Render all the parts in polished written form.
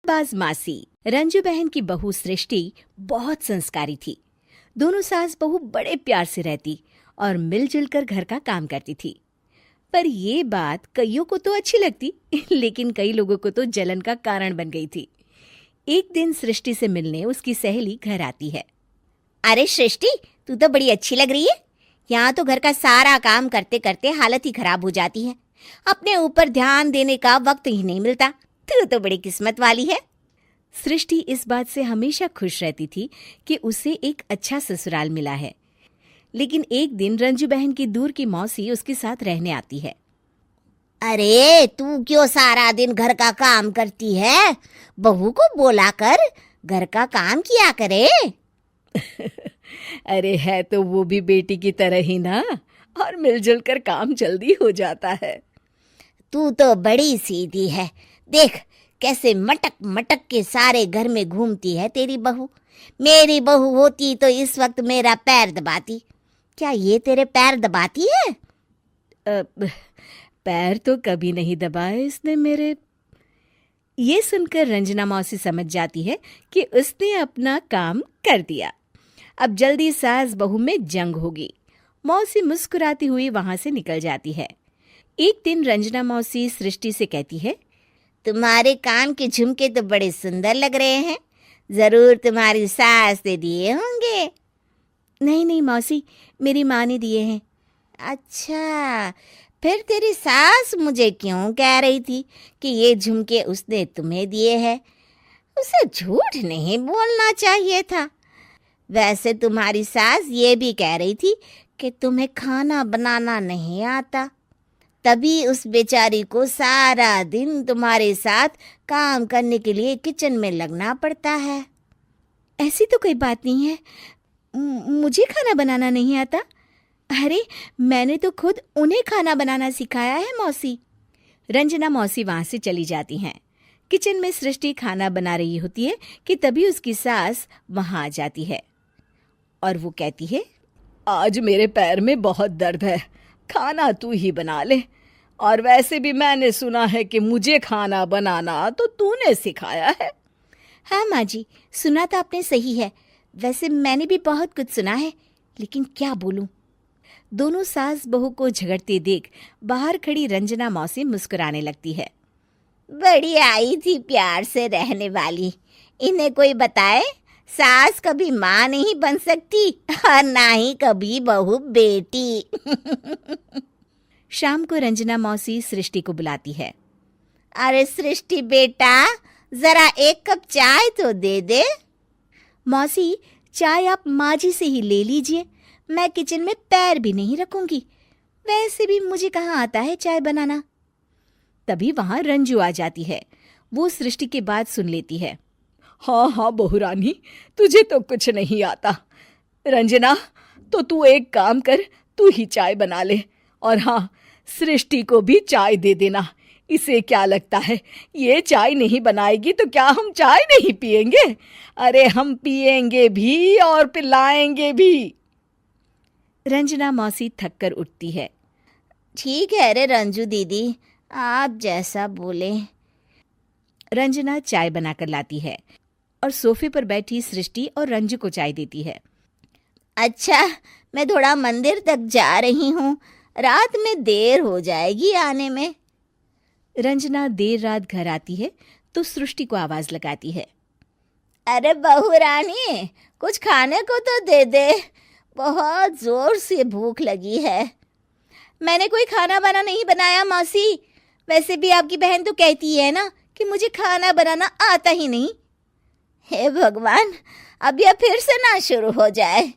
बाज मासी रंजू बहन की बहू सृष्टि बहुत संस्कारी थी। दोनों सास बहू बड़े प्यार से रहती और मिलजुल कर घर का काम करती थी। पर ये बात कईयों को तो अच्छी लगती लेकिन कई लोगों को तो जलन का कारण बन गई थी। एक दिन सृष्टि से मिलने उसकी सहेली घर आती है। अरे सृष्टि, तू तो बड़ी अच्छी लग रही है। यहाँ तो घर का सारा काम करते करते हालत ही खराब हो जाती है। अपने ऊपर ध्यान देने का वक्त ही नहीं मिलता। तू तो बड़ी किस्मत वाली है। सृष्टि इस बात से हमेशा खुश रहती थी कि उसे एक अच्छा ससुराल मिला है। लेकिन एक दिन रंजू बहन की दूर की मौसी उसके साथ रहने आती है। अरे तू क्यों सारा दिन घर का काम करती है? बहू को बोला कर घर का काम किया करे। अरे है तो वो भी बेटी की तरह ही ना, और मिलजुल कर काम जल्दी हो जाता है। तू तो बड़ी सीधी है। देख कैसे मटक मटक के सारे घर में घूमती है तेरी बहू। मेरी बहू होती तो इस वक्त मेरा पैर दबाती। क्या ये तेरे पैर दबाती है? पैर तो कभी नहीं दबाए इसने मेरे। ये सुनकर रंजना मौसी समझ जाती है कि उसने अपना काम कर दिया। अब जल्दी सास बहू में जंग होगी। मौसी मुस्कुराती हुई वहां से निकल जाती है। एक दिन रंजना मौसी सृष्टि से कहती है, तुम्हारे कान के झुमके तो बड़े सुंदर लग रहे हैं। जरूर तुम्हारी सास ने दिए होंगे। नहीं नहीं मौसी, मेरी माँ ने दिए हैं। अच्छा, फिर तेरी सास मुझे क्यों कह रही थी कि ये झुमके उसने तुम्हें दिए हैं? उसे झूठ नहीं बोलना चाहिए था। वैसे तुम्हारी सास ये भी कह रही थी कि तुम्हें खाना बनाना नहीं आता, तभी उस बेचारी को सारा दिन तुम्हारे साथ काम करने के लिए किचन में लगना पड़ता है। ऐसी तो कोई बात नहीं है। मुझे खाना बनाना नहीं आता। अरे मैंने तो खुद उन्हें खाना बनाना सिखाया है मौसी। रंजना मौसी वहां से चली जाती हैं। किचन में सृष्टि खाना बना रही होती है कि तभी उसकी सास वहां आ जाती है और वो कहती है, आज मेरे पैर में बहुत दर्द है, खाना तू ही बना ले। और वैसे भी मैंने सुना है कि मुझे खाना बनाना तो तूने सिखाया है। हाँ माँ जी, सुना तो आपने सही है। वैसे मैंने भी बहुत कुछ सुना है, लेकिन क्या बोलूं। दोनों सास बहू को झगड़ते देख बाहर खड़ी रंजना मौसी मुस्कुराने लगती है। बड़ी आई थी प्यार से रहने वाली। इन्हें कोई बताए सास कभी माँ नहीं बन सकती और ना ही कभी बहू बेटी। शाम को रंजना मौसी सृष्टि को बुलाती है। अरे सृष्टि बेटा, जरा एक कप चाय तो दे दे। मौसी, चाय आप माँ जी से ही ले लीजिए, मैं किचन में पैर भी नहीं रखूंगी। वैसे भी मुझे कहाँ आता है चाय बनाना। तभी वहां रंजू आ जाती है। वो सृष्टि की बात सुन लेती है। हाँ हाँ बहू रानी, तुझे तो कुछ नहीं आता। रंजना, तो तू एक काम कर, तू ही चाय बना ले। और हाँ, सृष्टि को भी चाय दे देना। इसे क्या लगता है ये चाय नहीं बनाएगी तो क्या हम चाय नहीं पिएंगे? अरे हम पिएंगे भी और पिलाएंगे भी। रंजना मौसी थक कर उठती है। ठीक है रे रंजू दीदी, आप जैसा बोले। रंजना चाय बनाकर लाती है और सोफे पर बैठी सृष्टि और रंजू को चाय देती है। अच्छा, मैं थोड़ा मंदिर तक जा रही हूँ, रात में देर हो जाएगी आने में। रंजना देर रात घर आती है तो सृष्टि को आवाज लगाती है। अरे बहू रानी, कुछ खाने को तो दे दे, बहुत जोर से भूख लगी है। मैंने कोई खाना वाना नहीं बनाया मौसी। वैसे भी आपकी बहन तो कहती है ना कि मुझे खाना बनाना आता ही नहीं। हे भगवान, अब यह फिर से ना शुरू हो जाए।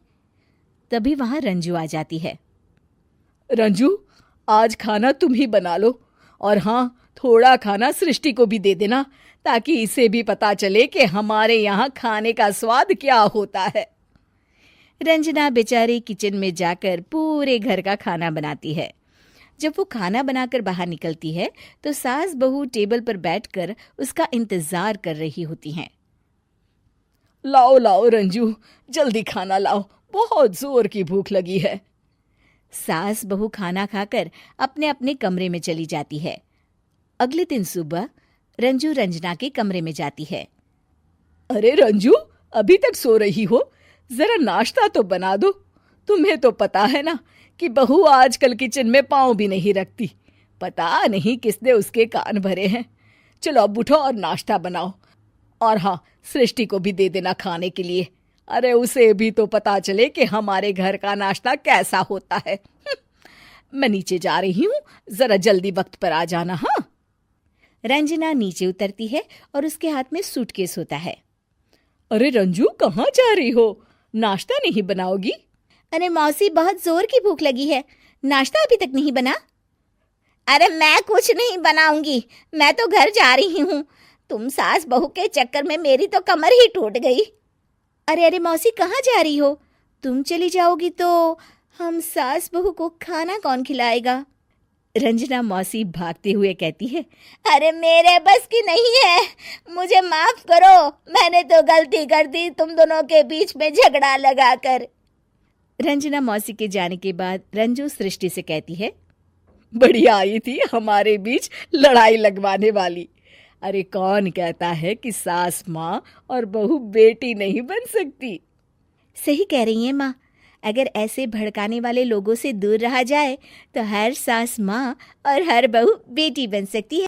तभी वहां रंजू आ जाती है। रंजू, आज खाना तुम ही बना लो, और हाँ, थोड़ा खाना सृष्टि को भी दे देना, ताकि इसे भी पता चले कि हमारे यहाँ खाने का स्वाद क्या होता है। रंजना बेचारी किचन में जाकर पूरे घर का खाना बनाती है। जब वो खाना बनाकर बाहर निकलती है तो सास बहू टेबल पर बैठकर उसका इंतजार कर रही होती हैं। लाओ लाओ रंजू, जल्दी खाना लाओ, बहुत जोर की भूख लगी है। सास बहू खाना खाकर अपने अपने कमरे में चली जाती है। अगले दिन सुबह रंजू रंजना के कमरे में जाती है। अरे रंजू, अभी तक सो रही हो? जरा नाश्ता तो बना दो। तुम्हें तो पता है ना कि बहू आजकल किचन में पाँव भी नहीं रखती। पता नहीं किसने उसके कान भरे हैं। चलो अब उठो और नाश्ता बनाओ। और हाँ, सृष्टि को भी दे देना खाने के लिए। अरे उसे भी तो पता चले कि हमारे घर का नाश्ता कैसा होता है। मैं नीचे जा रही हूँ, जरा जल्दी वक्त पर आ जाना। हाँ। रंजना नीचे उतरती है और उसके हाथ में सूटकेस होता है। अरे रंजू, कहाँ जा रही हो? नाश्ता नहीं बनाओगी? अरे मौसी, बहुत जोर की भूख लगी है, नाश्ता अभी तक नहीं बना। अरे मैं कुछ नहीं बनाऊंगी, मैं तो घर जा रही हूँ। तुम सास बहू के चक्कर में मेरी तो कमर ही टूट गई। अरे अरे मौसी, कहाँ जा रही हो? तुम चली जाओगी तो हम सास बहू को खाना कौन खिलाएगा? रंजना मौसी भागते हुए कहती है। अरे मेरे बस की नहीं है, मुझे माफ करो। मैंने तो गलती कर दी तुम दोनों के बीच में झगड़ा लगाकर। रंजना मौसी के जाने के बाद रंजू सृष्टि से कहती है। बढ़िया आई थी हमारे बीच लड़ाई लगवाने वाली। अरे कौन कहता है कि सास माँ और बहू बेटी नहीं बन सकती? सही कह रही हैं माँ। अगर ऐसे भड़काने वाले लोगों से दूर रहा जाए तो हर सास माँ और हर बहू बेटी बन सकती है।